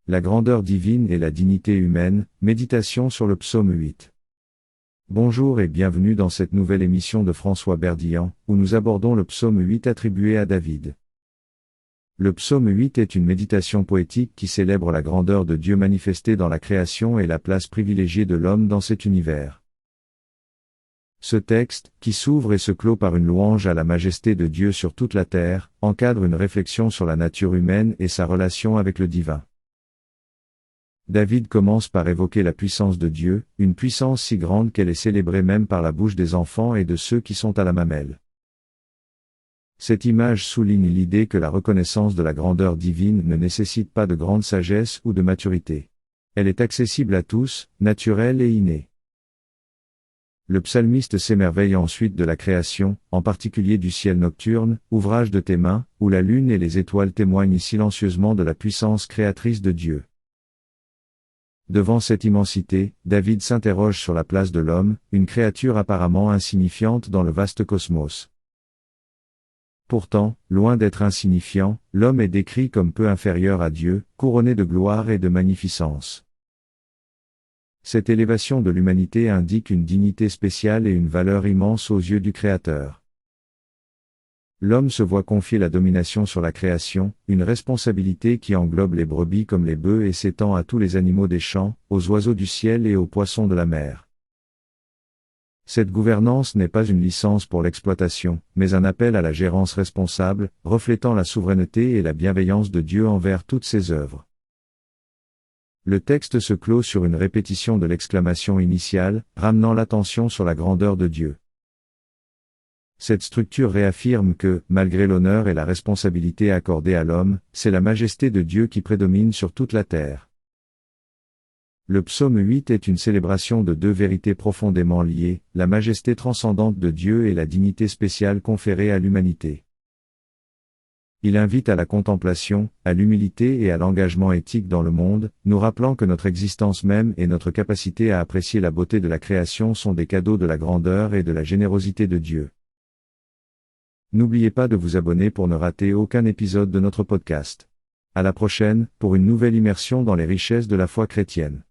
La grandeur divine et la dignité humaine, méditation sur le psaume 8. Bonjour et bienvenue dans cette nouvelle émission de François Berdillan, où nous abordons le psaume 8 attribué à David. Le psaume 8 est une méditation poétique qui célèbre la grandeur de Dieu manifestée dans la création et la place privilégiée de l'homme dans cet univers. Ce texte, qui s'ouvre et se clôt par une louange à la majesté de Dieu sur toute la terre, encadre une réflexion sur la nature humaine et sa relation avec le divin. David commence par évoquer la puissance de Dieu, une puissance si grande qu'elle est célébrée même par la bouche des enfants et de ceux qui sont à la mamelle. Cette image souligne l'idée que la reconnaissance de la grandeur divine ne nécessite pas de grande sagesse ou de maturité. Elle est accessible à tous, naturelle et innée. Le psalmiste s'émerveille ensuite de la création, en particulier du ciel nocturne, ouvrage de tes mains, où la lune et les étoiles témoignent silencieusement de la puissance créatrice de Dieu. Devant cette immensité, David s'interroge sur la place de l'homme, une créature apparemment insignifiante dans le vaste cosmos. Pourtant, loin d'être insignifiant, l'homme est décrit comme peu inférieur à Dieu, couronné de gloire et de magnificence. Cette élévation de l'humanité indique une dignité spéciale et une valeur immense aux yeux du Créateur. L'homme se voit confier la domination sur la création, une responsabilité qui englobe les brebis comme les bœufs et s'étend à tous les animaux des champs, aux oiseaux du ciel et aux poissons de la mer. Cette gouvernance n'est pas une licence pour l'exploitation, mais un appel à la gérance responsable, reflétant la souveraineté et la bienveillance de Dieu envers toutes ses œuvres. Le texte se clôt sur une répétition de l'exclamation initiale, ramenant l'attention sur la grandeur de Dieu. Cette structure réaffirme que, malgré l'honneur et la responsabilité accordée à l'homme, c'est la majesté de Dieu qui prédomine sur toute la terre. Le psaume 8 est une célébration de deux vérités profondément liées, la majesté transcendante de Dieu et la dignité spéciale conférée à l'humanité. Il invite à la contemplation, à l'humilité et à l'engagement éthique dans le monde, nous rappelant que notre existence même et notre capacité à apprécier la beauté de la création sont des cadeaux de la grandeur et de la générosité de Dieu. N'oubliez pas de vous abonner pour ne rater aucun épisode de notre podcast. À la prochaine, pour une nouvelle immersion dans les richesses de la foi chrétienne.